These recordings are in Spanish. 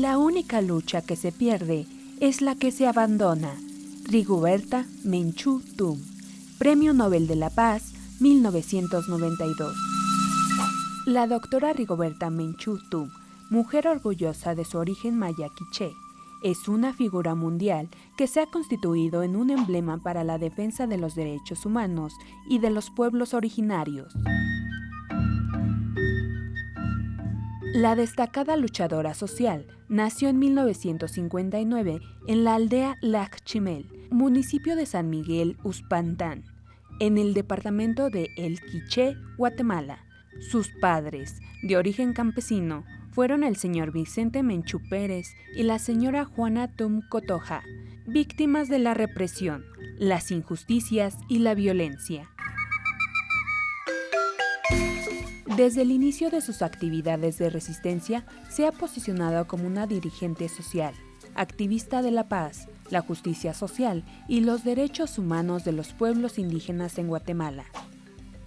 La única lucha que se pierde es la que se abandona. Rigoberta Menchú Tum, Premio Nobel de la Paz, 1992. La doctora Rigoberta Menchú Tum, mujer orgullosa de su origen maya quiché, es una figura mundial que se ha constituido en un emblema para la defensa de los derechos humanos y de los pueblos originarios. La destacada luchadora social nació en 1959 en la aldea Lacchimel, municipio de San Miguel Uspantán, en el departamento de El Quiché, Guatemala. Sus padres, de origen campesino, fueron el señor Vicente Menchú Pérez y la señora Juana Tum Cotoja, víctimas de la represión, las injusticias y la violencia. Desde el inicio de sus actividades de resistencia, se ha posicionado como una dirigente social, activista de la paz, la justicia social y los derechos humanos de los pueblos indígenas en Guatemala.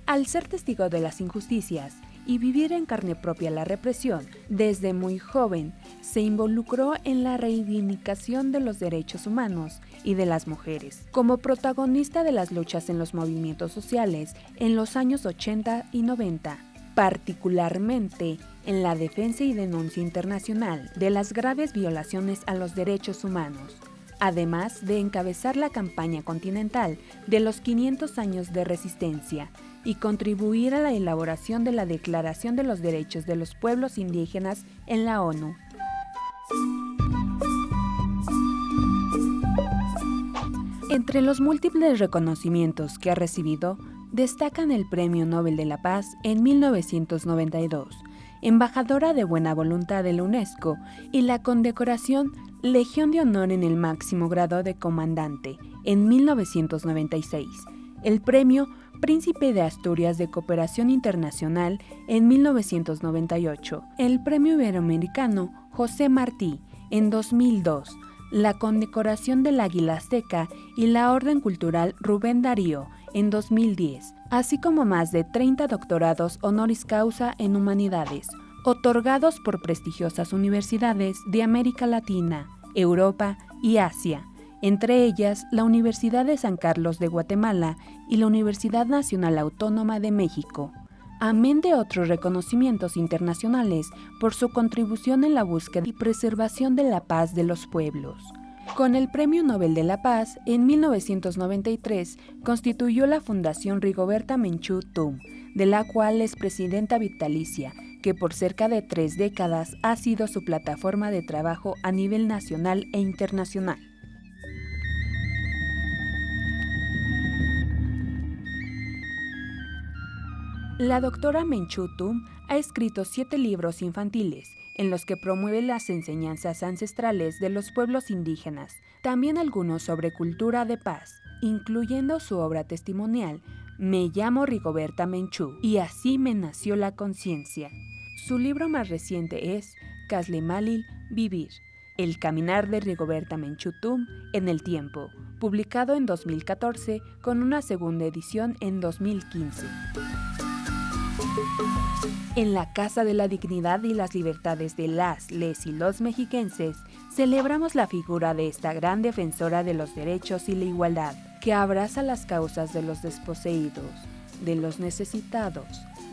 Al ser testigo de las injusticias y vivir en carne propia la represión, desde muy joven se involucró en la reivindicación de los derechos humanos y de las mujeres, como protagonista de las luchas en los movimientos sociales en los años 80 y 90. Particularmente en la defensa y denuncia internacional de las graves violaciones a los derechos humanos, además de encabezar la campaña continental de los 500 años de resistencia y contribuir a la elaboración de la Declaración de los Derechos de los Pueblos Indígenas en la ONU. Entre los múltiples reconocimientos que ha recibido, destacan el Premio Nobel de la Paz en 1992, embajadora de buena voluntad de la UNESCO, y la condecoración Legión de Honor en el máximo grado de comandante en 1996, el Premio Príncipe de Asturias de Cooperación Internacional en 1998, el Premio Iberoamericano José Martí en 2002, la condecoración del Águila Azteca y la Orden Cultural Rubén Darío en 2010, así como más de 30 doctorados honoris causa en humanidades, otorgados por prestigiosas universidades de América Latina, Europa y Asia, entre ellas la Universidad de San Carlos de Guatemala y la Universidad Nacional Autónoma de México, amén de otros reconocimientos internacionales por su contribución en la búsqueda y preservación de la paz de los pueblos. Con el Premio Nobel de la Paz, en 1993, constituyó la Fundación Rigoberta Menchú Tum, de la cual es presidenta vitalicia, que por cerca de 3 décadas ha sido su plataforma de trabajo a nivel nacional e internacional. La doctora Menchú Tum ha escrito 7 libros infantiles, en los que promueve las enseñanzas ancestrales de los pueblos indígenas, también algunos sobre cultura de paz, incluyendo su obra testimonial Me llamo Rigoberta Menchú y así me nació la conciencia. Su libro más reciente es Caslemalil Vivir, El caminar de Rigoberta Menchú Tum en el tiempo, publicado en 2014 con una segunda edición en 2015. En la Casa de la Dignidad y las Libertades de las, les y los mexiquenses, celebramos la figura de esta gran defensora de los derechos y la igualdad, que abraza las causas de los desposeídos, de los necesitados,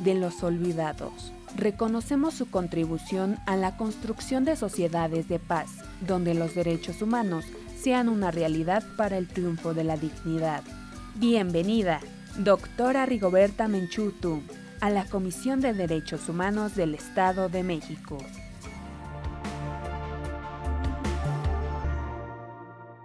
de los olvidados. Reconocemos su contribución a la construcción de sociedades de paz, donde los derechos humanos sean una realidad para el triunfo de la dignidad. Bienvenida, doctora Rigoberta Menchú Tum, a la Comisión de Derechos Humanos del Estado de México.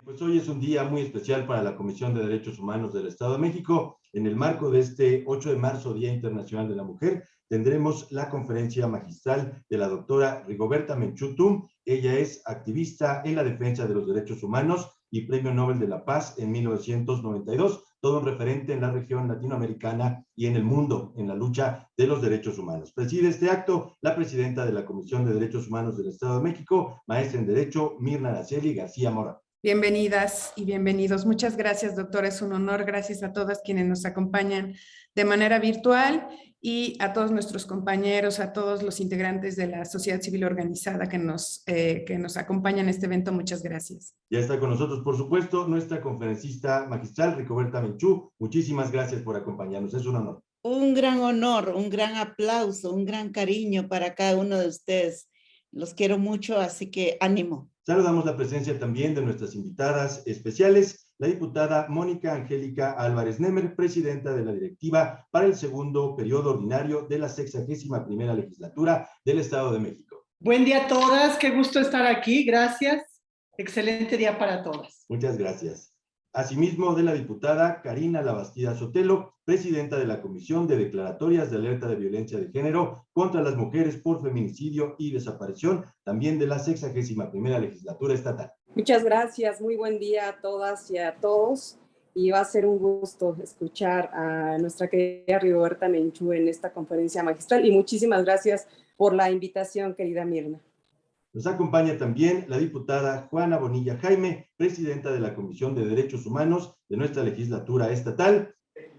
Pues hoy es un día muy especial para la Comisión de Derechos Humanos del Estado de México. En el marco de este 8 de marzo, Día Internacional de la Mujer, tendremos la conferencia magistral de la doctora Rigoberta Menchú Tum. Ella es activista en la defensa de los derechos humanos y Premio Nobel de la Paz en 1992, todo un referente en la región latinoamericana y en el mundo en la lucha de los derechos humanos. Preside este acto la presidenta de la Comisión de Derechos Humanos del Estado de México, maestra en Derecho, Mirna Araceli García Mora. Bienvenidas y bienvenidos. Muchas gracias, doctora. Es un honor. Gracias a todas quienes nos acompañan de manera virtual y a todos nuestros compañeros, a todos los integrantes de la sociedad civil organizada que nos acompañan en este evento. Muchas gracias. Ya está con nosotros, por supuesto, nuestra conferencista magistral, Rigoberta Menchú. Muchísimas gracias por acompañarnos. Es un honor. Un gran honor, un gran aplauso, un gran cariño para cada uno de ustedes. Los quiero mucho, así que ánimo. Saludamos la presencia también de nuestras invitadas especiales, la diputada Mónica Angélica Álvarez Nemer, presidenta de la directiva para el segundo periodo ordinario de la 61ª legislatura del Estado de México. Buen día a todas, qué gusto estar aquí, gracias. Excelente día para todas. Muchas gracias. Asimismo, de la diputada Karina Labastida Sotelo, presidenta de la Comisión de Declaratorias de Alerta de Violencia de Género contra las Mujeres por Feminicidio y Desaparición, también de la 61ª legislatura estatal. Muchas gracias, muy buen día a todas y a todos. Y va a ser un gusto escuchar a nuestra querida Rigoberta Menchú en esta conferencia magistral. Y muchísimas gracias por la invitación, querida Mirna. Nos acompaña también la diputada Juana Bonilla Jaime, presidenta de la Comisión de Derechos Humanos de nuestra legislatura estatal.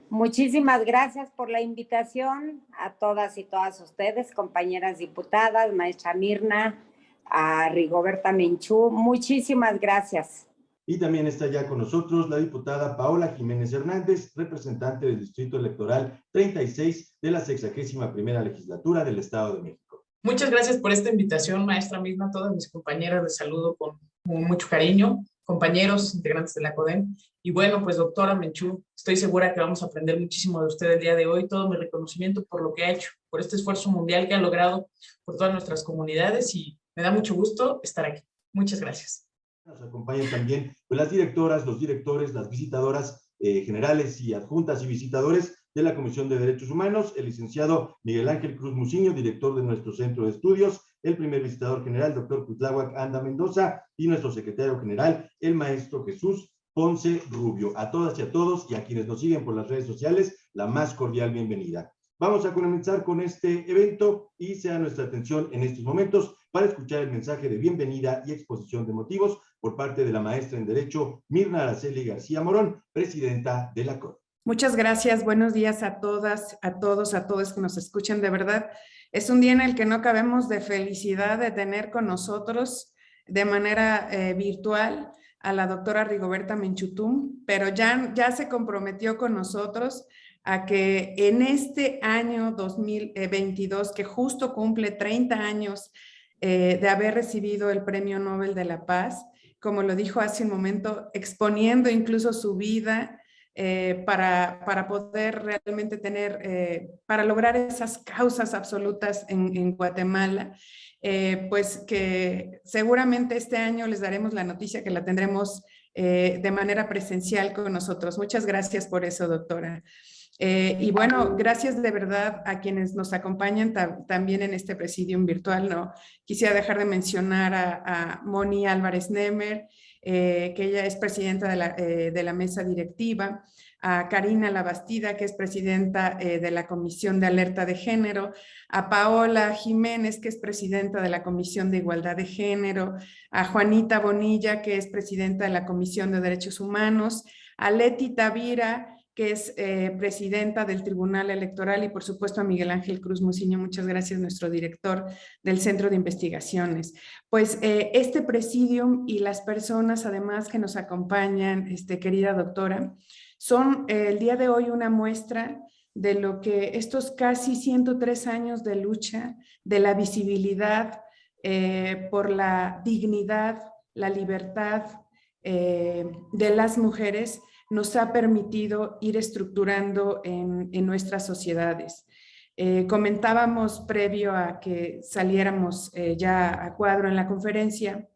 Muchísimas gracias por la invitación a todas y todas ustedes, compañeras diputadas, maestra Mirna, a Rigoberta Menchú. Muchísimas gracias. Y también está ya con nosotros la diputada Paola Jiménez Hernández, representante del Distrito Electoral 36 de la 61ª legislatura del Estado de México. Muchas gracias por esta invitación, maestra Mirna. Todas mis compañeras les saludo con mucho cariño, compañeros, integrantes de la CODEM. Y bueno, pues doctora Menchú, estoy segura que vamos a aprender muchísimo de usted el día de hoy. Todo mi reconocimiento por lo que ha hecho, por este esfuerzo mundial que ha logrado por todas nuestras comunidades y me da mucho gusto estar aquí. Muchas gracias. Nos acompañan también pues, las directoras, los directores, las visitadoras generales y adjuntas y visitadores de la Comisión de Derechos Humanos, el licenciado Miguel Ángel Cruz Muciño, director de nuestro centro de estudios, el primer visitador general, doctor Cuitláhuac Anda Mendoza, y nuestro secretario general, el maestro Jesús Ponce Rubio. A todas y a todos, y a quienes nos siguen por las redes sociales, la más cordial bienvenida. Vamos a comenzar con este evento y sea nuestra atención en estos momentos para escuchar el mensaje de bienvenida y exposición de motivos por parte de la maestra en Derecho Mirna Araceli García Morón, presidenta de la CODEM. Muchas gracias, buenos días a todas, a todos que nos escuchan. De verdad, es un día en el que no cabemos de felicidad de tener con nosotros de manera virtual a la doctora Rigoberta Menchú, pero ya se comprometió con nosotros a que en este año 2022, que justo cumple 30 años de haber recibido el Premio Nobel de la Paz, como lo dijo hace un momento, exponiendo incluso su vida, para poder realmente para lograr esas causas absolutas en Guatemala, pues que seguramente este año les daremos la noticia que la tendremos de manera presencial con nosotros. Muchas gracias por eso, doctora. Y bueno, gracias de verdad a quienes nos acompañan también en este presidium virtual. No quisiera dejar de mencionar a Moni Álvarez Nemer, que ella es presidenta de la mesa directiva, a Karina Labastida, que es presidenta de la Comisión de Alerta de Género, a Paola Jiménez, que es presidenta de la Comisión de Igualdad de Género, a Juanita Bonilla, que es presidenta de la Comisión de Derechos Humanos, a Leti Tavira, que es presidenta del Tribunal Electoral, y por supuesto a Miguel Ángel Cruz Muciño. Muchas gracias, nuestro director del Centro de Investigaciones. Pues este presidium y las personas además que nos acompañan, querida doctora, son el día de hoy una muestra de lo que estos casi 103 años de lucha, de la visibilidad por la dignidad, la libertad de las mujeres, nos ha permitido ir estructurando en nuestras sociedades. Comentábamos previo a que saliéramos ya a cuadro en la conferencia,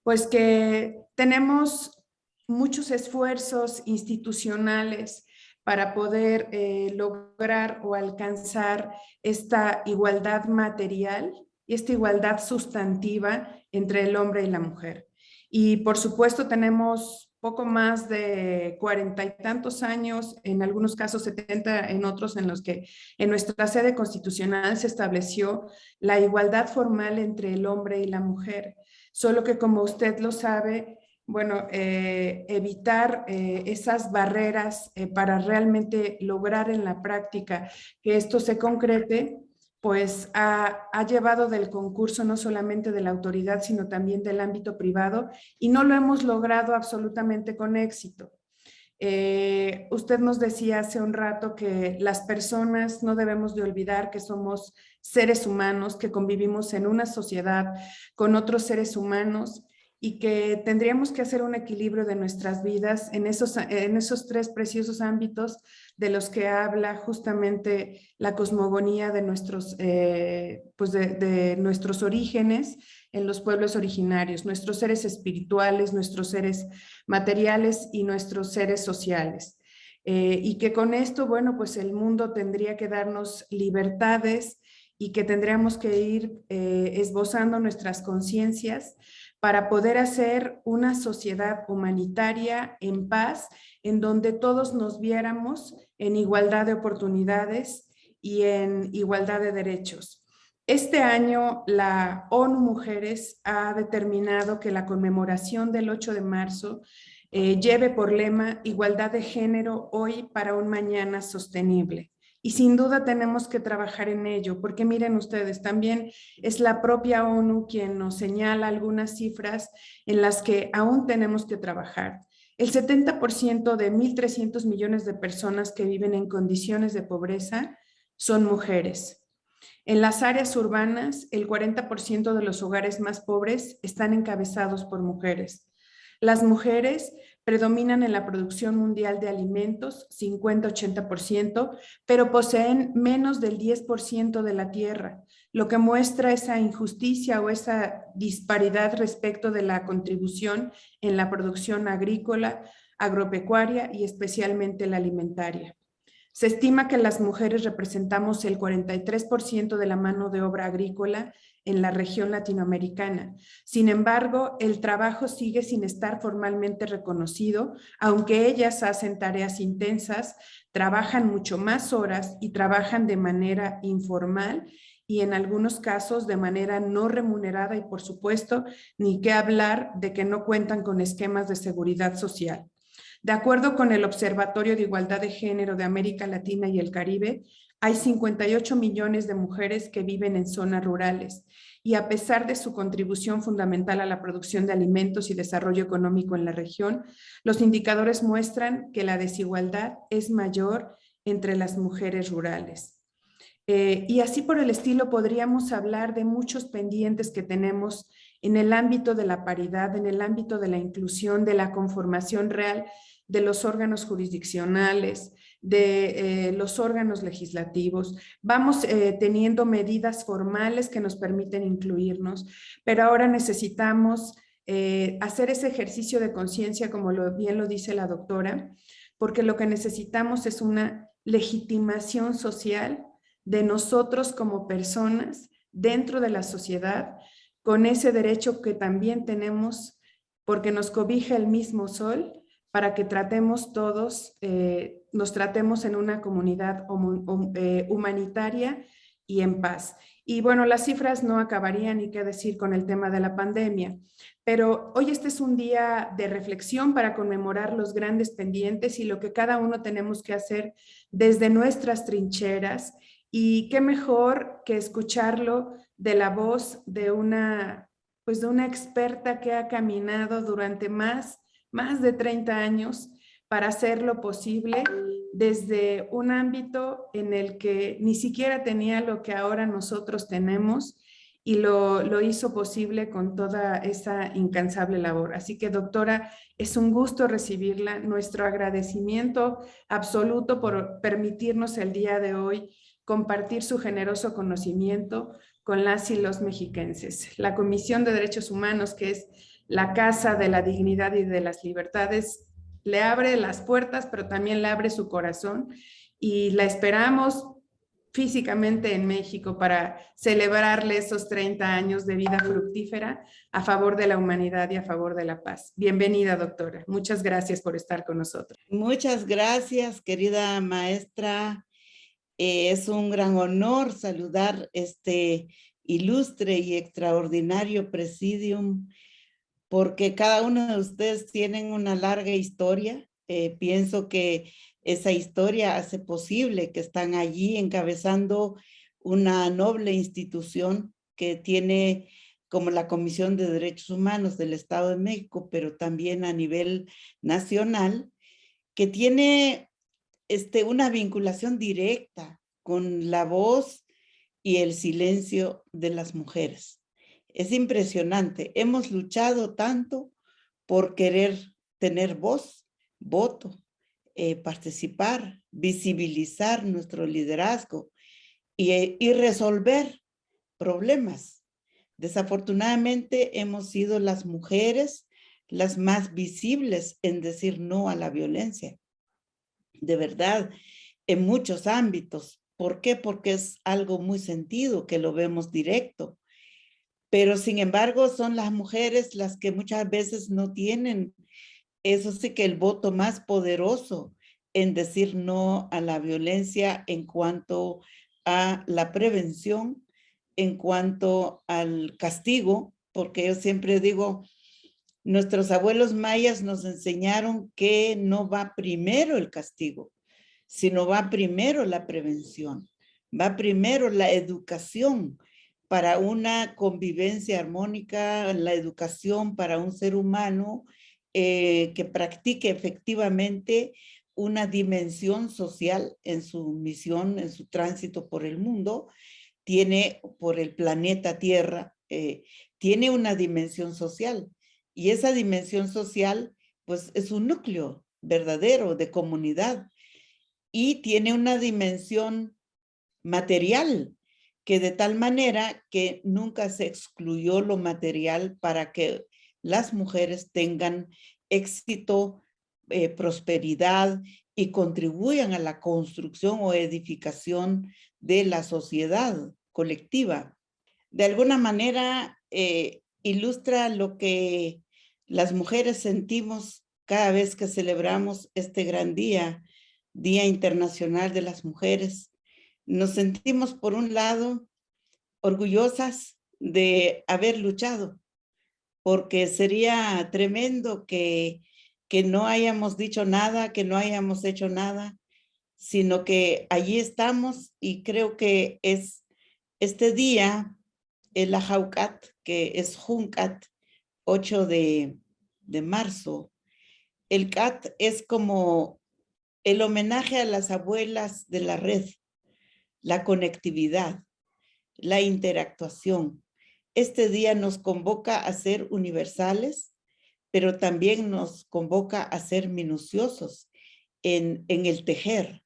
pues que tenemos muchos esfuerzos institucionales para poder lograr o alcanzar esta igualdad material y esta igualdad sustantiva entre el hombre y la mujer. Y por supuesto tenemos poco más de 40 y tantos años, en algunos casos 70, en otros en los que en nuestra sede constitucional se estableció la igualdad formal entre el hombre y la mujer. Solo que, como usted lo sabe, bueno, evitar esas barreras para realmente lograr en la práctica que esto se concrete, pues ha llevado del concurso no solamente de la autoridad, sino también del ámbito privado, y no lo hemos logrado absolutamente con éxito. Usted nos decía hace un rato que las personas no debemos de olvidar que somos seres humanos, que convivimos en una sociedad con otros seres humanos y que tendríamos que hacer un equilibrio de nuestras vidas en esos tres preciosos ámbitos de los que habla justamente la cosmogonía de nuestros, pues de nuestros orígenes en los pueblos originarios, nuestros seres espirituales, nuestros seres materiales y nuestros seres sociales. Y que con esto, bueno, pues el mundo tendría que darnos libertades y que tendríamos que ir esbozando nuestras conciencias para poder hacer una sociedad humanitaria en paz, en donde todos nos viéramos en igualdad de oportunidades y en igualdad de derechos. Este año la ONU Mujeres ha determinado que la conmemoración del 8 de marzo lleve por lema igualdad de género hoy para un mañana sostenible. Y sin duda tenemos que trabajar en ello, porque miren ustedes, también es la propia ONU quien nos señala algunas cifras en las que aún tenemos que trabajar. El 70% de 1.300 millones de personas que viven en condiciones de pobreza son mujeres. En las áreas urbanas, el 40% de los hogares más pobres están encabezados por mujeres. Las mujeres predominan en la producción mundial de alimentos, 50-80%, pero poseen menos del 10% de la tierra, lo que muestra esa injusticia o esa disparidad respecto de la contribución en la producción agrícola, agropecuaria y especialmente la alimentaria. Se estima que las mujeres representamos el 43% de la mano de obra agrícola en la región latinoamericana. Sin embargo, el trabajo sigue sin estar formalmente reconocido, aunque ellas hacen tareas intensas, trabajan mucho más horas y trabajan de manera informal y en algunos casos de manera no remunerada y, por supuesto, ni qué hablar de que no cuentan con esquemas de seguridad social. De acuerdo con el Observatorio de Igualdad de Género de América Latina y el Caribe, hay 58 millones de mujeres que viven en zonas rurales y a pesar de su contribución fundamental a la producción de alimentos y desarrollo económico en la región, los indicadores muestran que la desigualdad es mayor entre las mujeres rurales. Y así por el estilo podríamos hablar de muchos pendientes que tenemos en el ámbito de la paridad, en el ámbito de la inclusión, de la conformación real de los órganos jurisdiccionales, de los órganos legislativos. Vamos teniendo medidas formales que nos permiten incluirnos, pero ahora necesitamos hacer ese ejercicio de conciencia, como bien lo dice la doctora, porque lo que necesitamos es una legitimación social de nosotros como personas dentro de la sociedad, con ese derecho que también tenemos porque nos cobija el mismo sol, para que tratemos todos, nos tratemos en una comunidad humanitaria y en paz. Y bueno, las cifras no acabarían ni qué decir con el tema de la pandemia, pero hoy este es un día de reflexión para conmemorar los grandes pendientes y lo que cada uno tenemos que hacer desde nuestras trincheras. Y qué mejor que escucharlo de la voz de una experta que ha caminado durante más de 30 años para hacer lo posible desde un ámbito en el que ni siquiera tenía lo que ahora nosotros tenemos y lo hizo posible con toda esa incansable labor. Así que, doctora, es un gusto recibirla. Nuestro agradecimiento absoluto por permitirnos el día de hoy compartir su generoso conocimiento con las y los mexiquenses. La Comisión de Derechos Humanos, que es la Casa de la Dignidad y de las Libertades, le abre las puertas, pero también le abre su corazón y la esperamos físicamente en México para celebrarle esos 30 años de vida fructífera a favor de la humanidad y a favor de la paz. Bienvenida, doctora. Muchas gracias por estar con nosotros. Muchas gracias, querida maestra. Es un gran honor saludar este ilustre y extraordinario presidium porque cada uno de ustedes tienen una larga historia. Pienso que esa historia hace posible que están allí encabezando una noble institución que tiene como la Comisión de Derechos Humanos del Estado de México, pero también a nivel nacional, que tiene una vinculación directa con la voz y el silencio de las mujeres. Es impresionante. Hemos luchado tanto por querer tener voz, voto, participar, visibilizar nuestro liderazgo y resolver problemas. Desafortunadamente hemos sido las mujeres las más visibles en decir no a la violencia. De verdad, en muchos ámbitos. ¿Por qué? Porque es algo muy sentido, que lo vemos directo. Pero sin embargo son las mujeres las que muchas veces no tienen, eso sí, que el voto más poderoso en decir no a la violencia en cuanto a la prevención, en cuanto al castigo, porque yo siempre digo, nuestros abuelos mayas nos enseñaron que no va primero el castigo, sino va primero la prevención, va primero la educación para una convivencia armónica, la educación para un ser humano que practique efectivamente una dimensión social en su misión, en su tránsito por el mundo, tiene por el planeta Tierra, tiene una dimensión social. Y esa dimensión social, pues es un núcleo verdadero de comunidad y tiene una dimensión material, que de tal manera que nunca se excluyó lo material para que las mujeres tengan éxito, prosperidad y contribuyan a la construcción o edificación de la sociedad colectiva. De alguna manera ilustra lo que las mujeres sentimos cada vez que celebramos este gran día, Día Internacional de las Mujeres. Nos sentimos, por un lado, orgullosas de haber luchado, porque sería tremendo que no hayamos dicho nada, que no hayamos hecho nada, sino que allí estamos y creo que es este día, el Ajaucat, que es Juncat, 8 de marzo. El CAT es como el homenaje a las abuelas de la red, la conectividad, la interactuación. Este día nos convoca a ser universales, pero también nos convoca a ser minuciosos en el tejer.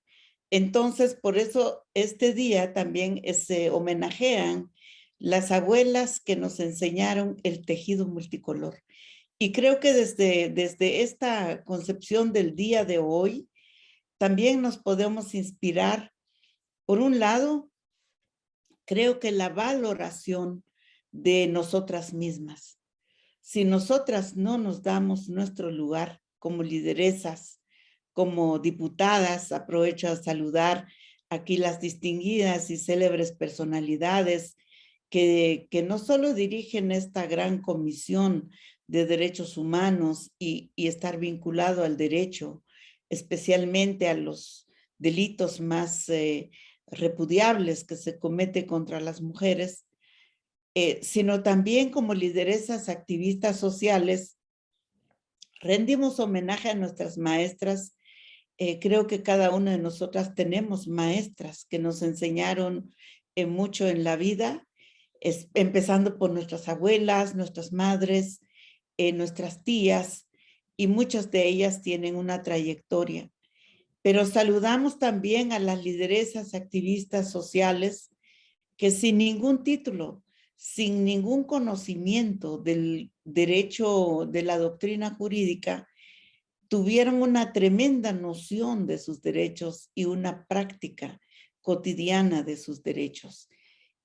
Entonces, por eso este día también se homenajean las abuelas que nos enseñaron el tejido multicolor. Y creo que desde esta concepción del día de hoy, también nos podemos inspirar. Por un lado, creo que la valoración de nosotras mismas. Si nosotras no nos damos nuestro lugar como lideresas, como diputadas, aprovecho a saludar aquí las distinguidas y célebres personalidades que no solo dirigen esta gran comisión de derechos humanos y estar vinculado al derecho, especialmente a los delitos más repudiables que se comete contra las mujeres, sino también como lideresas activistas sociales, rendimos homenaje a nuestras maestras. Creo que cada una de nosotras tenemos maestras que nos enseñaron mucho en la vida, empezando por nuestras abuelas, nuestras madres, nuestras tías, y muchas de ellas tienen una trayectoria. Pero saludamos también a las lideresas activistas sociales que sin ningún título, sin ningún conocimiento del derecho, de la doctrina jurídica, tuvieron una tremenda noción de sus derechos y una práctica cotidiana de sus derechos.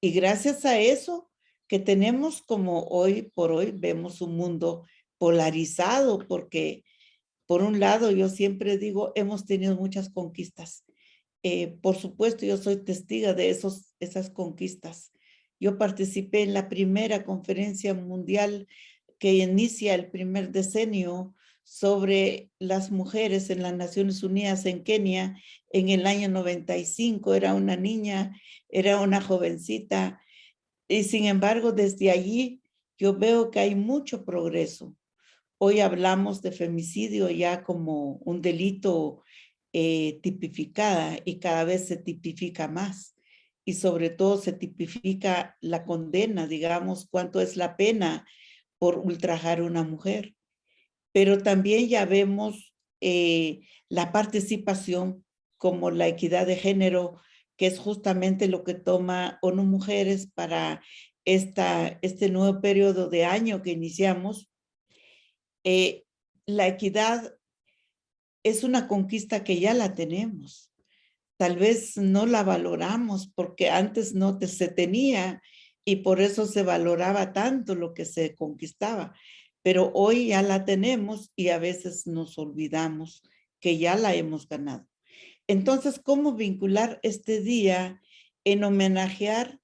Y gracias a eso que tenemos, como hoy por hoy vemos un mundo polarizado, porque por un lado yo siempre digo, hemos tenido muchas conquistas. Por supuesto, yo soy testiga de esas conquistas. Yo participé en la primera conferencia mundial que inicia el primer decenio sobre las mujeres en las Naciones Unidas en Kenia en el año 95. Era una niña, era una jovencita, y sin embargo desde allí yo veo que hay mucho progreso. Hoy hablamos de femicidio ya como un delito tipificada, y cada vez se tipifica más. Y sobre todo se tipifica la condena, digamos, cuánto es la pena por ultrajar a una mujer. Pero también ya vemos la participación como la equidad de género, que es justamente lo que toma ONU Mujeres para este nuevo periodo de año que iniciamos. La equidad es una conquista que ya la tenemos. Tal vez no la valoramos porque antes no se tenía, y por eso se valoraba tanto lo que se conquistaba. Pero hoy ya la tenemos y a veces nos olvidamos que ya la hemos ganado. Entonces, ¿cómo vincular este día en homenajear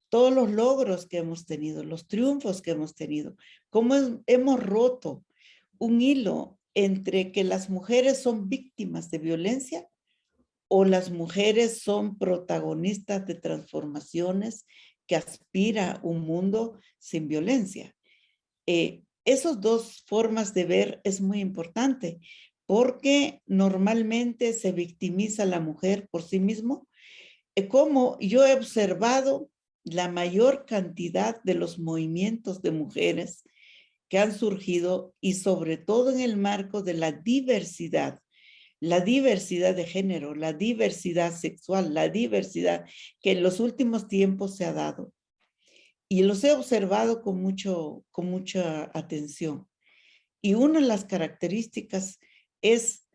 todos los logros que hemos tenido, los triunfos que hemos tenido? ¿Cómo hemos roto un hilo entre que las mujeres son víctimas de violencia o las mujeres son protagonistas de transformaciones que aspira a un mundo sin violencia? Esas dos formas de ver es muy importante, porque normalmente se victimiza a la mujer por sí mismo. Como yo he observado la mayor cantidad de los movimientos de mujeres que han surgido, y sobre todo en el marco de la diversidad de género, la diversidad sexual, la diversidad que en los últimos tiempos se ha dado. Y los he observado con mucha atención. Y una de las características es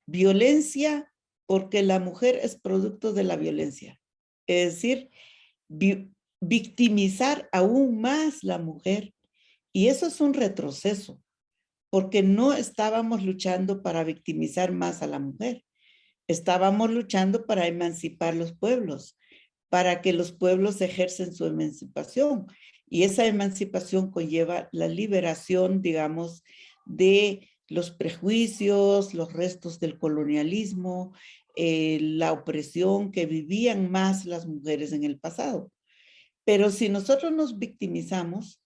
violencia, porque la mujer es producto de la violencia. Es decir, victimizar aún más la mujer. Y eso es un retroceso, porque no estábamos luchando para victimizar más a la mujer. Estábamos luchando para emancipar los pueblos, para que los pueblos ejercen su emancipación. Y esa emancipación conlleva la liberación, digamos, de los prejuicios, los restos del colonialismo, la opresión que vivían más las mujeres en el pasado. Pero si nosotros nos victimizamos,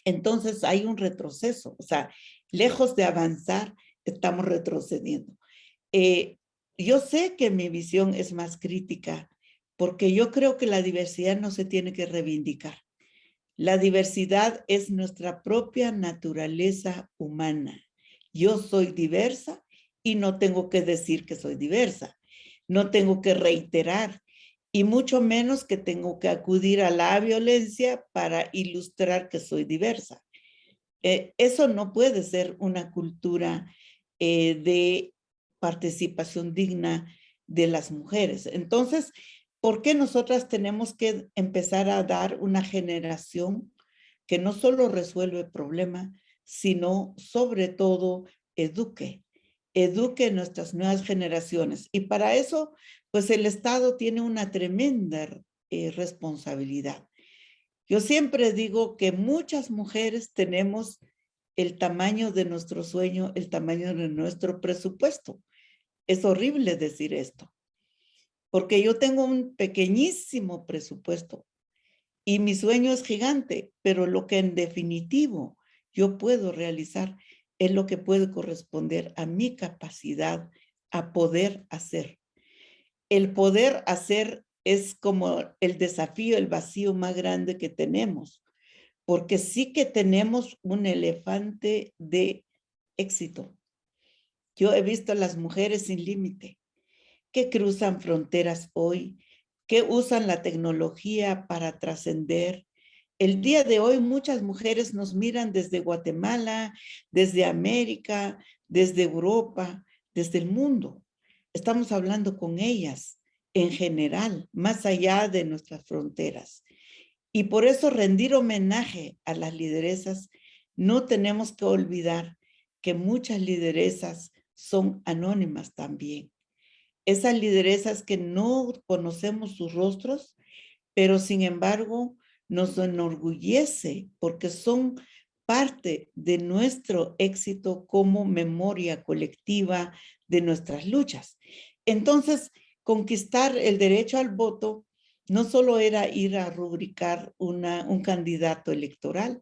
entonces hay un retroceso. O sea, lejos de avanzar, estamos retrocediendo. Yo sé que mi visión es más crítica, porque yo creo que la diversidad no se tiene que reivindicar. La diversidad es nuestra propia naturaleza humana. Yo soy diversa y no tengo que decir que soy diversa. No tengo que reiterar, y mucho menos que tengo que acudir a la violencia para ilustrar que soy diversa. Eso no puede ser una cultura de participación digna de las mujeres. Entonces, ¿por qué nosotras tenemos que empezar a dar una generación que no solo resuelve el problema, sino sobre todo eduque nuestras nuevas generaciones? Y para eso, pues el Estado tiene una tremenda responsabilidad. Yo siempre digo que muchas mujeres tenemos el tamaño de nuestro sueño, el tamaño de nuestro presupuesto. Es horrible decir esto, porque yo tengo un pequeñísimo presupuesto y mi sueño es gigante, pero lo que en definitivo yo puedo realizar es lo que puede corresponder a mi capacidad a poder hacer. El poder hacer es como el desafío, el vacío más grande que tenemos, porque sí que tenemos un elefante de éxito. Yo he visto a las mujeres sin límite que cruzan fronteras hoy, que usan la tecnología para trascender. El día de hoy muchas mujeres nos miran desde Guatemala, desde América, desde Europa, desde el mundo. Estamos hablando con ellas en general, más allá de nuestras fronteras. Y por eso rendir homenaje a las lideresas, no tenemos que olvidar que muchas lideresas son anónimas también. Esas lideresas que no conocemos sus rostros, pero sin embargo nos enorgullece porque son parte de nuestro éxito como memoria colectiva de nuestras luchas. Entonces, conquistar el derecho al voto no solo era ir a rubricar un candidato electoral,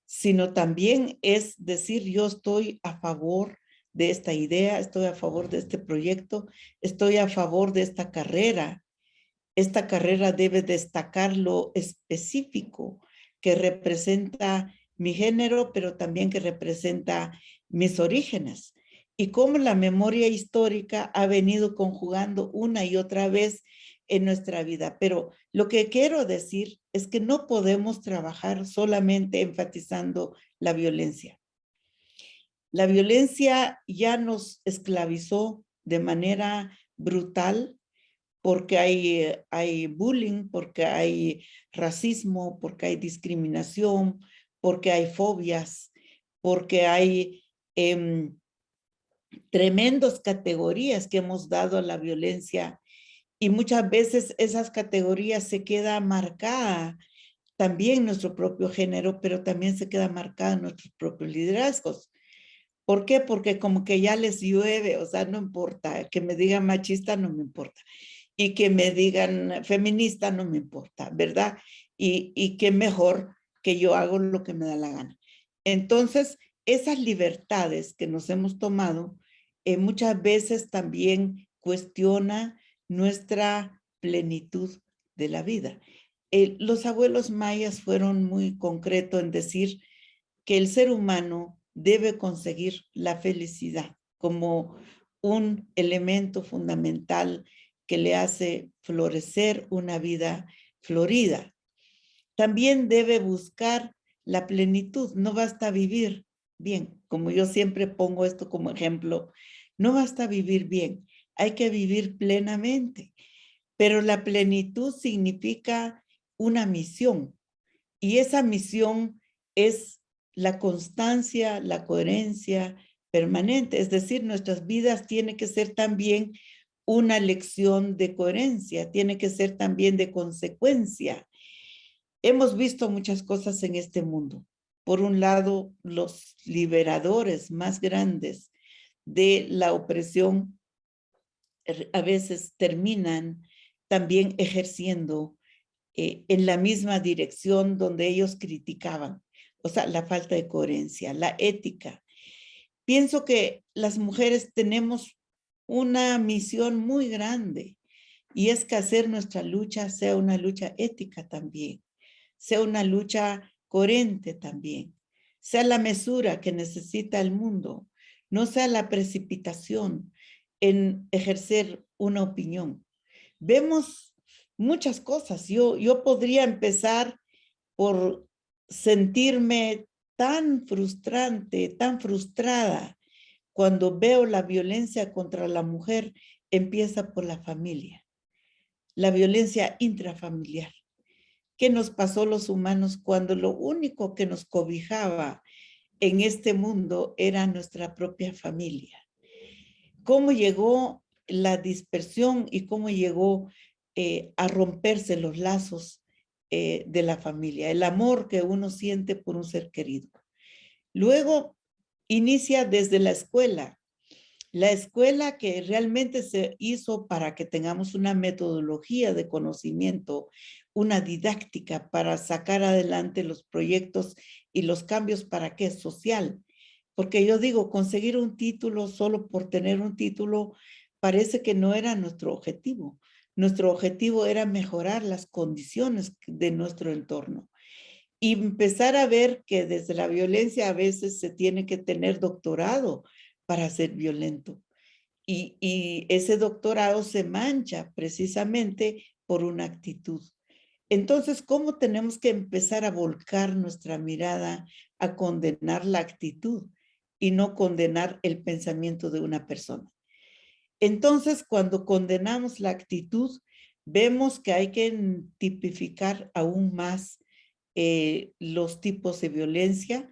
sino también es decir, yo estoy a favor de esta idea, estoy a favor de este proyecto, estoy a favor de esta carrera. Esta carrera debe destacar lo específico que representa mi género, pero también que representa mis orígenes. Y cómo la memoria histórica ha venido conjugando una y otra vez en nuestra vida. Pero lo que quiero decir es que no podemos trabajar solamente enfatizando la violencia. La violencia ya nos esclavizó de manera brutal porque hay bullying, porque hay racismo, porque hay discriminación, porque hay fobias, porque hay tremendas categorías que hemos dado a la violencia y muchas veces esas categorías se queda marcada también nuestro propio género, pero también se queda marcada nuestros propios liderazgos. ¿Por qué? Porque como que ya les llueve, o sea, no importa, que me digan machista no me importa, y que me digan feminista no me importa, ¿verdad? Y que mejor que yo hago lo que me da la gana. Entonces, esas libertades que nos hemos tomado, muchas veces también cuestiona nuestra plenitud de la vida. Los abuelos mayas fueron muy concretos en decir que el ser humano debe conseguir la felicidad como un elemento fundamental que le hace florecer una vida florida. También debe buscar la plenitud. No basta vivir bien, como yo siempre pongo esto como ejemplo. No basta vivir bien, hay que vivir plenamente. Pero la plenitud significa una misión. Y esa misión es la constancia, la coherencia permanente. Es decir, nuestras vidas tienen que ser también una lección de coherencia, tiene que ser también de consecuencia. Hemos visto muchas cosas en este mundo. Por un lado, los liberadores más grandes de la opresión a veces terminan también ejerciendo en la misma dirección donde ellos criticaban, o sea, la falta de coherencia, la ética. Pienso que las mujeres tenemos una misión muy grande y es que hacer nuestra lucha sea una lucha ética también, sea una lucha coherente también, sea la mesura que necesita el mundo, no sea la precipitación en ejercer una opinión. Vemos muchas cosas. Yo podría empezar por sentirme tan frustrante, tan frustrada cuando veo la violencia contra la mujer. Empieza por la familia, la violencia intrafamiliar. ¿Qué nos pasó los humanos cuando lo único que nos cobijaba en este mundo era nuestra propia familia? ¿Cómo llegó la dispersión y cómo llegó a romperse los lazos de la familia, el amor que uno siente por un ser querido? Luego inicia desde la escuela que realmente se hizo para que tengamos una metodología de conocimiento, una didáctica para sacar adelante los proyectos y los cambios para qué social. Porque yo digo, conseguir un título solo por tener un título parece que no era nuestro objetivo. Nuestro objetivo era mejorar las condiciones de nuestro entorno y empezar a ver que desde la violencia a veces se tiene que tener doctorado para ser violento. Y ese doctorado se mancha precisamente por una actitud. Entonces, ¿cómo tenemos que empezar a volcar nuestra mirada a condenar la actitud y no condenar el pensamiento de una persona? Entonces, cuando condenamos la actitud, vemos que hay que tipificar aún más los tipos de violencia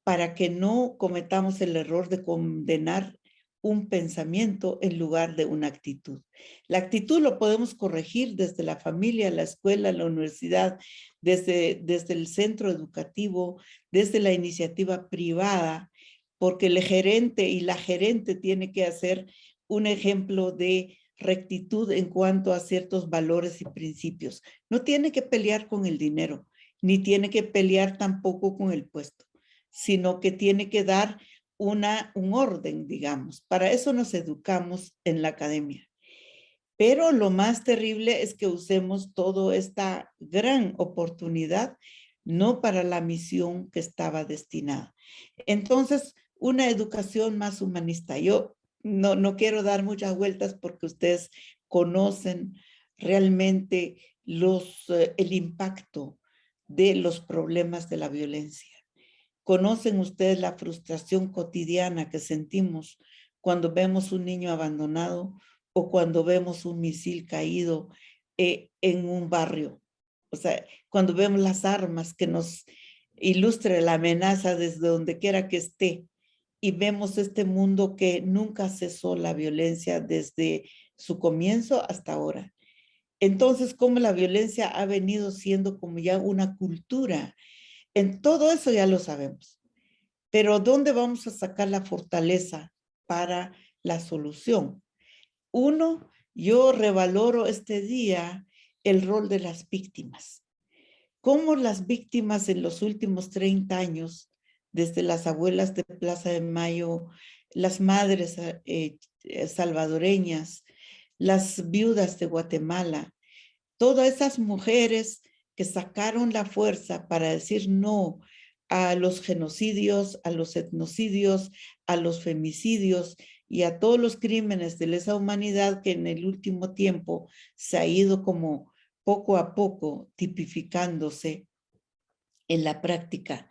para que no cometamos el error de condenar un pensamiento en lugar de una actitud. La actitud lo podemos corregir desde la familia, la escuela, la universidad, desde el centro educativo, desde la iniciativa privada, porque el gerente y la gerente tiene que hacer un ejemplo de rectitud en cuanto a ciertos valores y principios. No tiene que pelear con el dinero, ni tiene que pelear tampoco con el puesto, sino que tiene que dar un orden, digamos. Para eso nos educamos en la academia. Pero lo más terrible es que usemos toda esta gran oportunidad no para la misión que estaba destinada. Entonces, una educación más humanista. Yo no quiero dar muchas vueltas porque ustedes conocen realmente el impacto de los problemas de la violencia. ¿Conocen ustedes la frustración cotidiana que sentimos cuando vemos un niño abandonado o cuando vemos un misil caído en un barrio? O sea, cuando vemos las armas que nos ilustra la amenaza desde donde quiera que esté y vemos este mundo que nunca cesó la violencia desde su comienzo hasta ahora. Entonces, cómo la violencia ha venido siendo como ya una cultura. En todo eso ya lo sabemos. Pero ¿dónde vamos a sacar la fortaleza para la solución? Uno, yo revaloro este día el rol de las víctimas. Cómo las víctimas en los últimos 30 años, desde las abuelas de Plaza de Mayo, las madres salvadoreñas, las viudas de Guatemala, todas esas mujeres que sacaron la fuerza para decir no a los genocidios, a los etnocidios, a los femicidios y a todos los crímenes de lesa humanidad que en el último tiempo se ha ido como poco a poco tipificándose en la práctica.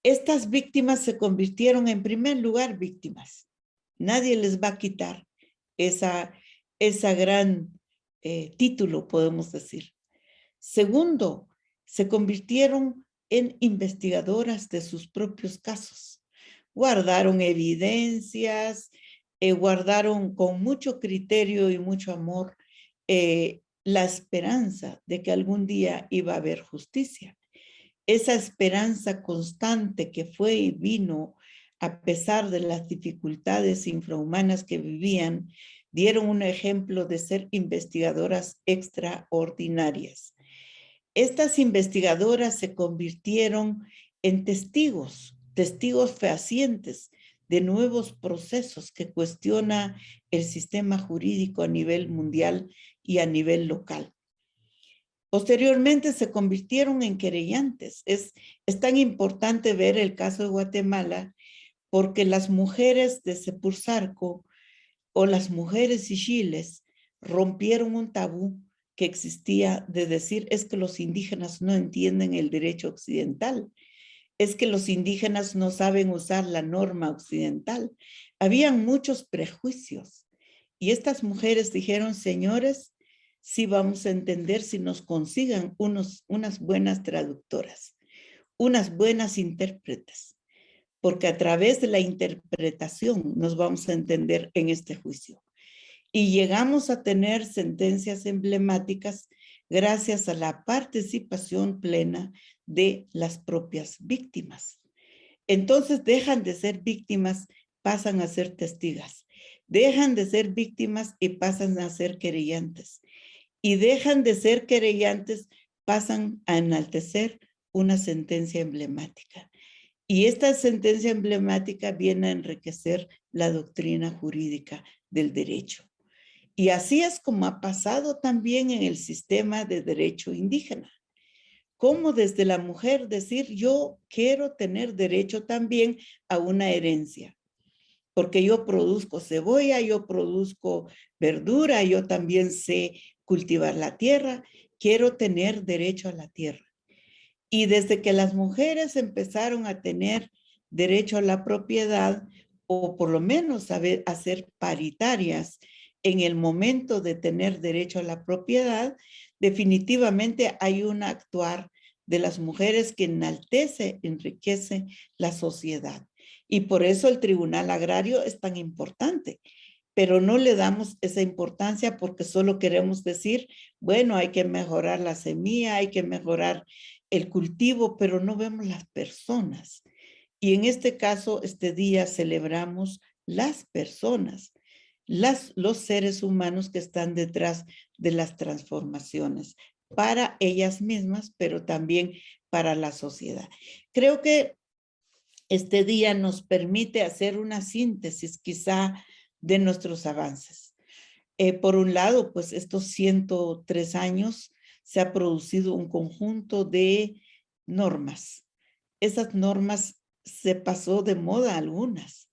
Estas víctimas se convirtieron en primer lugar víctimas. Nadie les va a quitar esa gran título, podemos decir. Segundo, se convirtieron en investigadoras de sus propios casos. Guardaron evidencias, guardaron con mucho criterio y mucho amor la esperanza de que algún día iba a haber justicia. Esa esperanza constante que fue y vino a pesar de las dificultades infrahumanas que vivían, dieron un ejemplo de ser investigadoras extraordinarias. Estas investigadoras se convirtieron en testigos fehacientes de nuevos procesos que cuestiona el sistema jurídico a nivel mundial y a nivel local. Posteriormente se convirtieron en querellantes. Es tan importante ver el caso de Guatemala porque las mujeres de Sepurzarco o las mujeres ixiles rompieron un tabú que existía de decir es que los indígenas no entienden el derecho occidental, es que los indígenas no saben usar la norma occidental. Habían muchos prejuicios y estas mujeres dijeron, señores, sí vamos a entender si nos consigan unas buenas traductoras, unas buenas intérpretes, porque a través de la interpretación nos vamos a entender en este juicio. Y llegamos a tener sentencias emblemáticas gracias a la participación plena de las propias víctimas. Entonces dejan de ser víctimas, pasan a ser testigas. Dejan de ser víctimas y pasan a ser querellantes. Y dejan de ser querellantes, pasan a enaltecer una sentencia emblemática. Y esta sentencia emblemática viene a enriquecer la doctrina jurídica del derecho. Y así es como ha pasado también en el sistema de derecho indígena. Como desde la mujer decir, yo quiero tener derecho también a una herencia. Porque yo produzco cebolla, yo produzco verdura, yo también sé cultivar la tierra, quiero tener derecho a la tierra. Y desde que las mujeres empezaron a tener derecho a la propiedad, o por lo menos a ser paritarias en el momento de tener derecho a la propiedad, definitivamente hay un actuar de las mujeres que enaltece, enriquece la sociedad. Y por eso el Tribunal Agrario es tan importante. Pero no le damos esa importancia porque solo queremos decir, bueno, hay que mejorar la semilla, hay que mejorar el cultivo, pero no vemos las personas. Y en este caso, este día celebramos las personas, los seres humanos que están detrás de las transformaciones para ellas mismas, pero también para la sociedad. Creo que este día nos permite hacer una síntesis quizá de nuestros avances. Por un lado, pues estos 103 años se ha producido un conjunto de normas. Esas normas se pasó de moda algunas.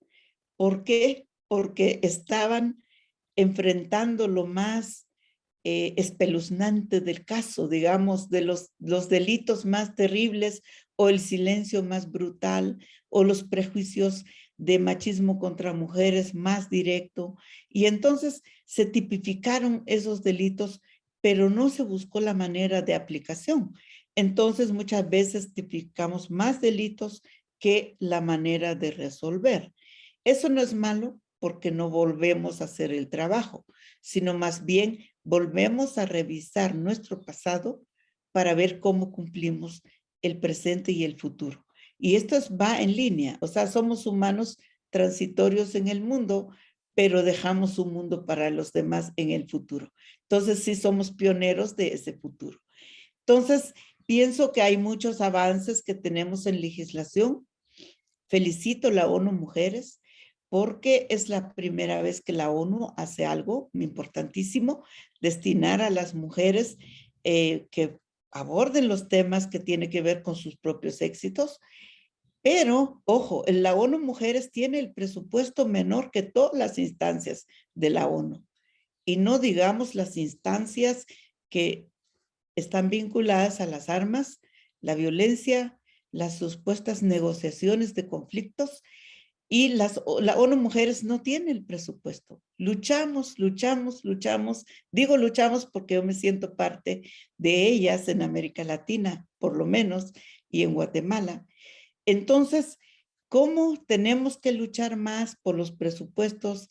¿Por qué? Porque estaban enfrentando lo más espeluznante del caso, digamos, de los delitos más terribles o el silencio más brutal o los prejuicios de machismo contra mujeres más directo. Y entonces se tipificaron esos delitos, pero no se buscó la manera de aplicación. Entonces muchas veces tipificamos más delitos que la manera de resolver. Eso no es malo porque no volvemos a hacer el trabajo, sino más bien volvemos a revisar nuestro pasado para ver cómo cumplimos el presente y el futuro. Y esto va en línea, o sea, somos humanos transitorios en el mundo, pero dejamos un mundo para los demás en el futuro. Entonces, sí somos pioneros de ese futuro. Entonces, pienso que hay muchos avances que tenemos en legislación. Felicito a la ONU Mujeres, porque es la primera vez que la ONU hace algo importantísimo, destinar a las mujeres que aborden los temas que tienen que ver con sus propios éxitos. Pero, ojo, la ONU Mujeres tiene el presupuesto menor que todas las instancias de la ONU. Y no digamos las instancias que están vinculadas a las armas, la violencia, las supuestas negociaciones de conflictos. Y la ONU Mujeres no tiene el presupuesto. Luchamos. Digo luchamos porque yo me siento parte de ellas en América Latina, por lo menos, y en Guatemala. Entonces, ¿cómo tenemos que luchar más por los presupuestos?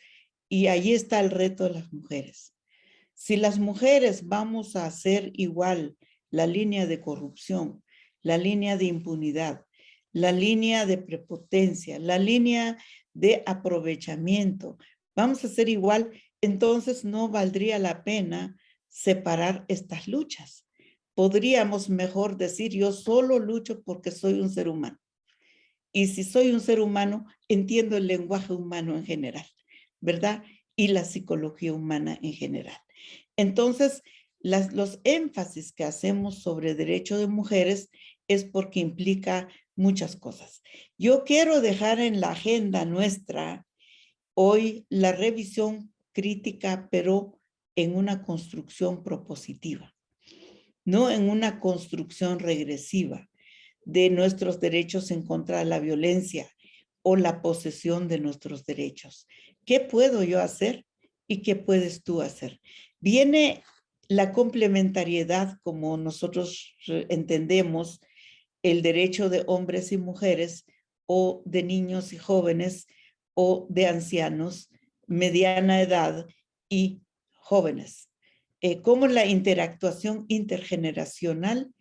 Y ahí está el reto de las mujeres. Si las mujeres vamos a hacer igual la línea de corrupción, la línea de impunidad, la línea de prepotencia, la línea de aprovechamiento, vamos a hacer igual, entonces no valdría la pena separar estas luchas. Podríamos mejor decir, yo solo lucho porque soy un ser humano. Y si soy un ser humano, entiendo el lenguaje humano en general, ¿verdad? Y la psicología humana en general. Entonces, los énfasis que hacemos sobre derecho de mujeres es porque implica muchas cosas. Yo quiero dejar en la agenda nuestra hoy la revisión crítica, pero en una construcción propositiva, no en una construcción regresiva de nuestros derechos en contra de la violencia o la posesión de nuestros derechos. ¿Qué puedo yo hacer y qué puedes tú hacer? Viene la complementariedad, como nosotros entendemos, el derecho de hombres y mujeres o de niños y jóvenes o de ancianos, mediana edad y jóvenes. Como la interactuación intergeneracional,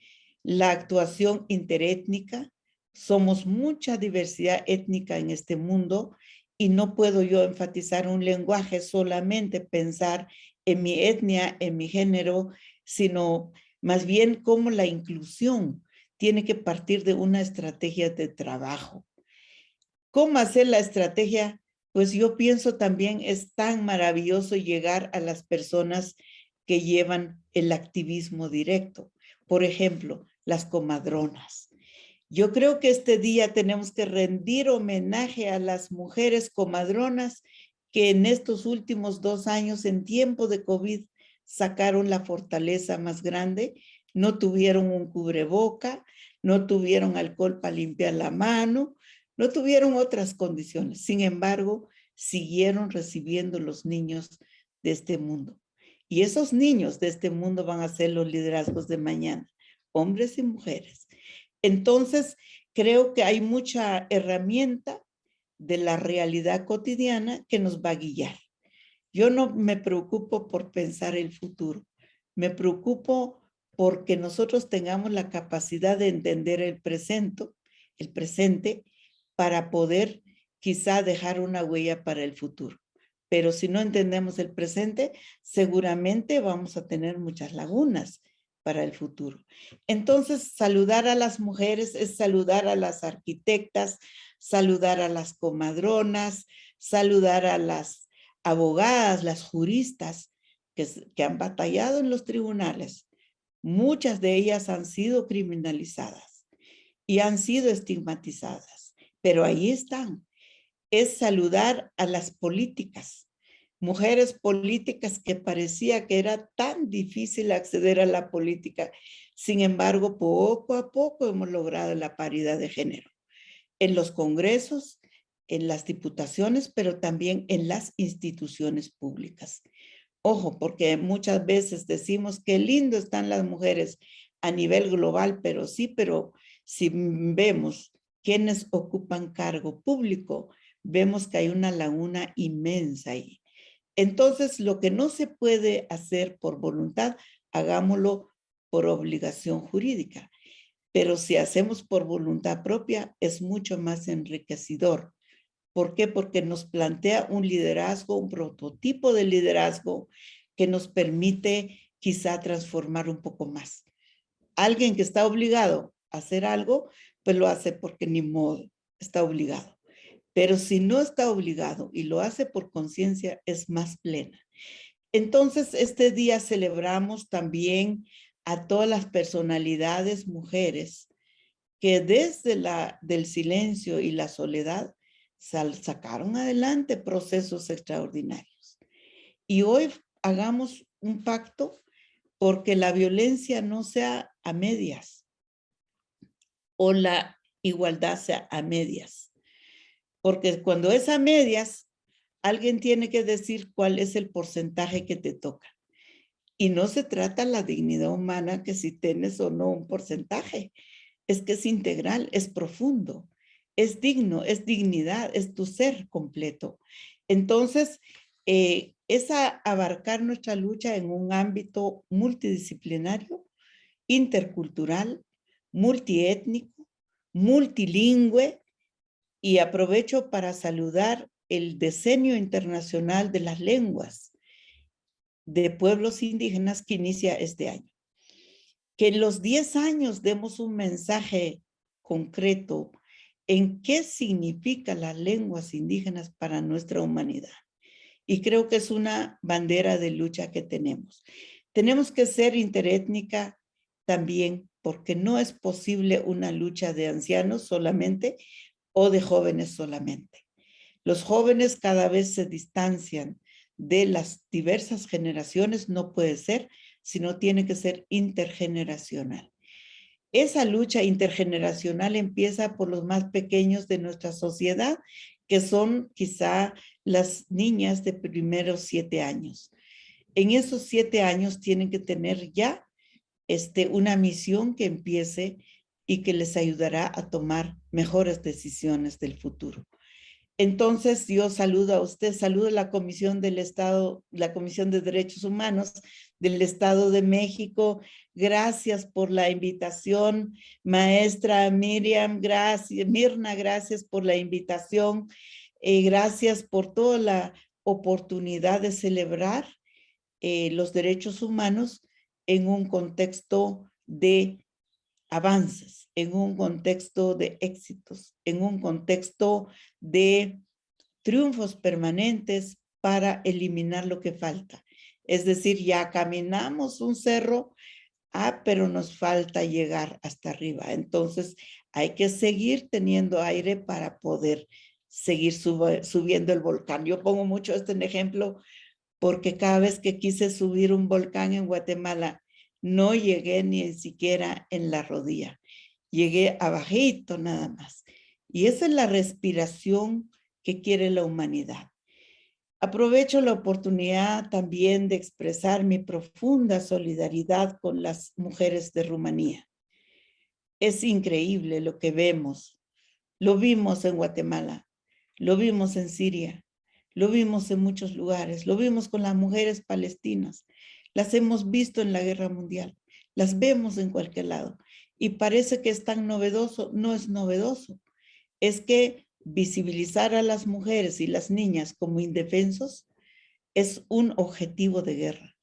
la actuación interétnica, somos mucha diversidad étnica en este mundo y no puedo yo enfatizar un lenguaje solamente pensar en mi etnia, en mi género, sino más bien como la inclusión tiene que partir de una estrategia de trabajo. ¿Cómo hacer la estrategia? Pues yo pienso también es tan maravilloso llegar a las personas que llevan el activismo directo. Por ejemplo, las comadronas. Yo creo que este día tenemos que rendir homenaje a las mujeres comadronas que en estos últimos 2 años, en tiempo de COVID, sacaron la fortaleza más grande, no tuvieron un cubreboca, no tuvieron alcohol para limpiar la mano, no tuvieron otras condiciones. Sin embargo, siguieron recibiendo los niños de este mundo. Y esos niños de este mundo van a ser los liderazgos de mañana, hombres y mujeres. Entonces, creo que hay mucha herramienta de la realidad cotidiana que nos va a guiar. Yo no me preocupo por pensar el futuro, me preocupo porque nosotros tengamos la capacidad de entender el presente para poder quizá dejar una huella para el futuro. Pero si no entendemos el presente, seguramente vamos a tener muchas lagunas para el futuro. Entonces, saludar a las mujeres es saludar a las arquitectas, saludar a las comadronas, saludar a las abogadas, las juristas que han batallado en los tribunales. Muchas de ellas han sido criminalizadas y han sido estigmatizadas, pero ahí están. Es saludar a las políticas, mujeres políticas que parecía que era tan difícil acceder a la política. Sin embargo, poco a poco hemos logrado la paridad de género en los congresos, en las diputaciones, pero también en las instituciones públicas. Ojo, porque muchas veces decimos que lindo están las mujeres a nivel global, pero si vemos quienes ocupan cargo público, vemos que hay una laguna inmensa ahí. Entonces, lo que no se puede hacer por voluntad, hagámoslo por obligación jurídica. Pero si hacemos por voluntad propia, es mucho más enriquecedor. ¿Por qué? Porque nos plantea un liderazgo, un prototipo de liderazgo que nos permite quizá transformar un poco más. Alguien que está obligado a hacer algo, pues lo hace porque ni modo, está obligado. Pero si no está obligado y lo hace por conciencia, es más plena. Entonces, este día celebramos también a todas las personalidades mujeres que desde del silencio y la soledad sacaron adelante procesos extraordinarios. Y hoy hagamos un pacto porque la violencia no sea a medias o la igualdad sea a medias. Porque cuando es a medias, alguien tiene que decir cuál es el porcentaje que te toca. Y no se trata la dignidad humana que si tienes o no un porcentaje. Es que es integral, es profundo, es digno, es dignidad, es tu ser completo. Entonces, es abarcar nuestra lucha en un ámbito multidisciplinario, intercultural, multiétnico, multilingüe, y aprovecho para saludar el Decenio Internacional de las Lenguas de Pueblos Indígenas que inicia este año. Que en los 10 años demos un mensaje concreto en qué significan las lenguas indígenas para nuestra humanidad. Y creo que es una bandera de lucha que tenemos. Tenemos que ser interétnica también, porque no es posible una lucha de ancianos solamente o de jóvenes solamente. Los jóvenes cada vez se distancian de las diversas generaciones, no puede ser, sino tiene que ser intergeneracional. Esa lucha intergeneracional empieza por los más pequeños de nuestra sociedad, que son quizá las niñas de primeros 7 años. En esos 7 años tienen que tener ya una misión que empiece y que les ayudará a tomar mejores decisiones del futuro. Entonces, yo saludo a usted, saludo a la Comisión del Estado, la Comisión de Derechos Humanos del Estado de México. Gracias por la invitación, maestra Miriam, gracias, Mirna, gracias por la invitación. Gracias por toda la oportunidad de celebrar los derechos humanos en un contexto de avances, en un contexto de éxitos, en un contexto de triunfos permanentes para eliminar lo que falta. Es decir, ya caminamos un cerro, pero nos falta llegar hasta arriba. Entonces, hay que seguir teniendo aire para poder seguir subiendo el volcán. Yo pongo mucho en ejemplo porque cada vez que quise subir un volcán en Guatemala, no llegué ni siquiera en la rodilla. Llegué abajito nada más. Y esa es la respiración que quiere la humanidad. Aprovecho la oportunidad también de expresar mi profunda solidaridad con las mujeres de Rumanía. Es increíble lo que vemos. Lo vimos en Guatemala. lo vimos en Siria, lo vimos en muchos lugares, lo vimos con las mujeres palestinas, las hemos visto en la guerra mundial, las vemos en cualquier lado. Y parece que es tan novedoso, no es novedoso. Es que visibilizar a las mujeres y las niñas como indefensos es un objetivo de guerra.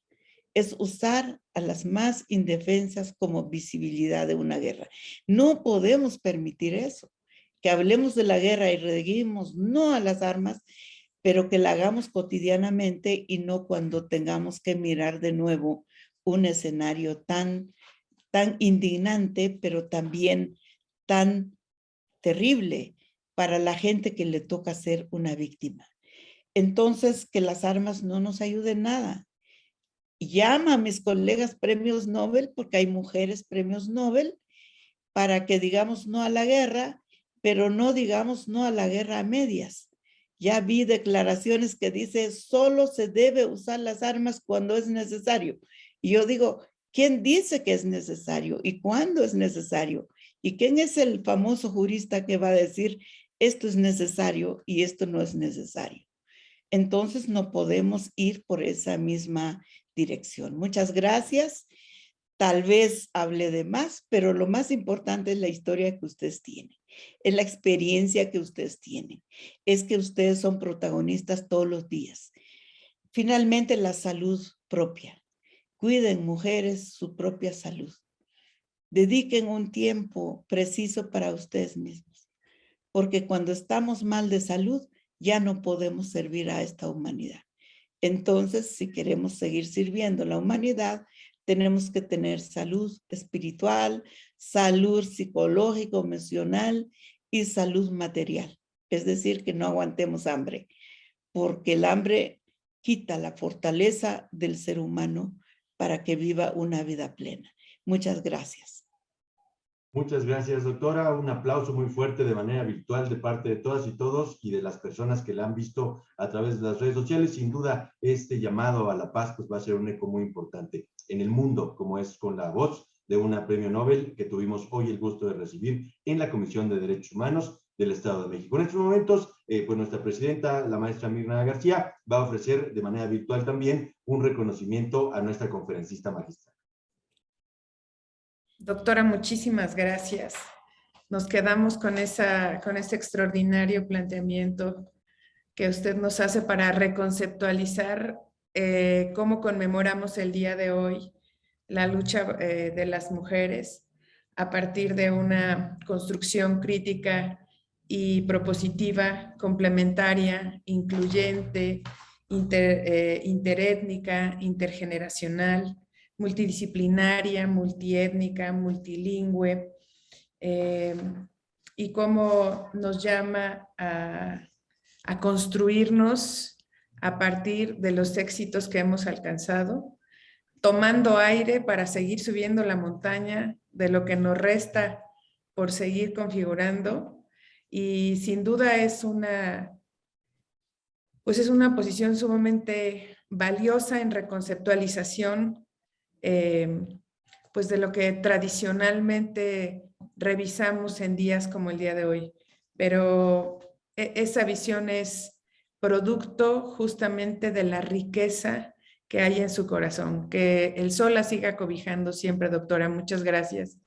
Es usar a las más indefensas como visibilidad de una guerra. No podemos permitir eso, que hablemos de la guerra y redigimos no a las armas, pero que la hagamos cotidianamente y no cuando tengamos que mirar de nuevo un escenario tan indignante, pero también tan terrible para la gente que le toca ser una víctima. Entonces, que las armas no nos ayuden nada. Llama a mis colegas premios Nobel, porque hay mujeres premios Nobel, para que digamos no a la guerra, pero no digamos no a la guerra a medias. Ya vi declaraciones que dice solo se debe usar las armas cuando es necesario. Y yo digo, ¿quién dice que es necesario? ¿Y cuándo es necesario? ¿Y quién es el famoso jurista que va a decir esto es necesario y esto no es necesario? Entonces no podemos ir por esa misma dirección. Muchas gracias. Tal vez hable de más, pero lo más importante es la historia que ustedes tienen, es la experiencia que ustedes tienen, es que ustedes son protagonistas todos los días. Finalmente, la salud propia. Cuiden, mujeres, su propia salud. Dediquen un tiempo preciso para ustedes mismos, porque cuando estamos mal de salud, ya no podemos servir a esta humanidad. Entonces, si queremos seguir sirviendo a la humanidad, tenemos que tener salud espiritual, salud psicológica, emocional y salud material. Es decir, que no aguantemos hambre, porque el hambre quita la fortaleza del ser humano para que viva una vida plena. Muchas gracias. Muchas gracias, doctora. Un aplauso muy fuerte de manera virtual de parte de todas y todos y de las personas que la han visto a través de las redes sociales. Sin duda, este llamado a la paz pues, va a ser un eco muy importante en el mundo, como es con la voz de una premio Nobel que tuvimos hoy el gusto de recibir en la Comisión de Derechos Humanos del Estado de México. En estos momentos, pues nuestra presidenta, la maestra Mirna García, va a ofrecer de manera virtual también un reconocimiento a nuestra conferencista magistral. Doctora, muchísimas gracias. Nos quedamos con ese extraordinario planteamiento que usted nos hace para reconceptualizar cómo conmemoramos el día de hoy la lucha de las mujeres a partir de una construcción crítica y propositiva, complementaria, incluyente, interétnica, intergeneracional, multidisciplinaria, multiétnica, multilingüe, y cómo nos llama a construirnos a partir de los éxitos que hemos alcanzado, tomando aire para seguir subiendo la montaña de lo que nos resta por seguir configurando, y sin duda es una posición sumamente valiosa en reconceptualización pues de lo que tradicionalmente revisamos en días como el día de hoy. Pero esa visión es producto justamente de la riqueza que hay en su corazón. Que el sol la siga cobijando siempre, doctora. Muchas gracias.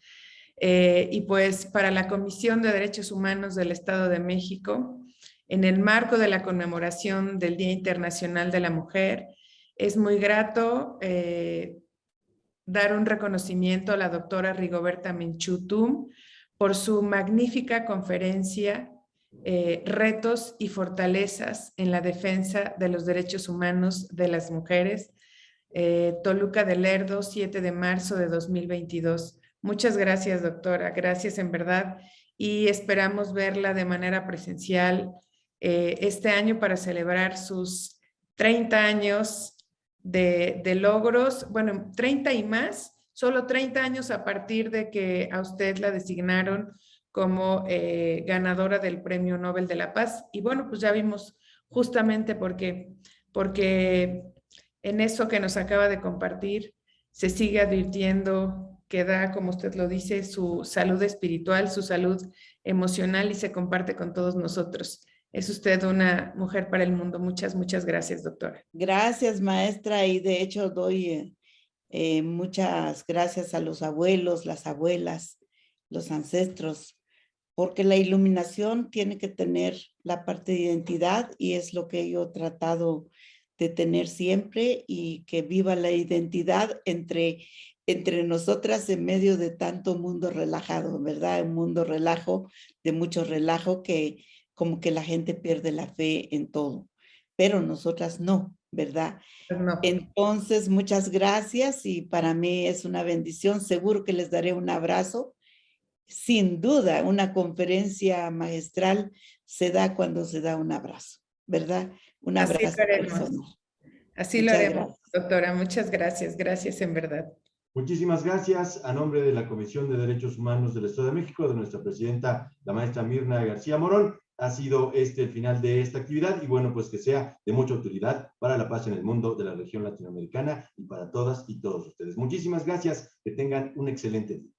Y pues para la Comisión de Derechos Humanos del Estado de México, en el marco de la conmemoración del Día Internacional de la Mujer, es muy grato dar un reconocimiento a la doctora Rigoberta Menchú Tum por su magnífica conferencia Retos y Fortalezas en la Defensa de los Derechos Humanos de las Mujeres, Toluca de Lerdo, 7 de marzo de 2022. Muchas gracias, doctora. Gracias en verdad, y esperamos verla de manera presencial este año para celebrar sus 30 años de logros, bueno, 30 y más, solo 30 años a partir de que a usted la designaron como ganadora del Premio Nobel de la Paz. Y bueno, pues ya vimos justamente porque en eso que nos acaba de compartir se sigue advirtiendo que da, como usted lo dice, su salud espiritual, su salud emocional, y se comparte con todos nosotros. Es usted una mujer para el mundo. Muchas, muchas gracias, doctora. Gracias, maestra, y de hecho doy muchas gracias a los abuelos, las abuelas, los ancestros, porque la iluminación tiene que tener la parte de identidad y es lo que yo he tratado de tener siempre, y que viva la identidad entre nosotras en medio de tanto mundo relajado, ¿verdad? Un mundo relajo, de mucho relajo, que como que la gente pierde la fe en todo, pero nosotras no, ¿verdad? No. Entonces, muchas gracias, y para mí es una bendición. Seguro que les daré un abrazo. Sin duda, una conferencia magistral se da cuando se da un abrazo, ¿verdad? Un Así abrazo lo haremos. personal. Así lo haremos, doctora. Muchas gracias. Gracias en verdad. Muchísimas gracias. A nombre de la Comisión de Derechos Humanos del Estado de México, de nuestra presidenta, la maestra Mirna García Morón, ha sido el final de esta actividad, y bueno, pues que sea de mucha utilidad para la paz en el mundo de la región latinoamericana y para todas y todos ustedes. Muchísimas gracias. Que tengan un excelente día.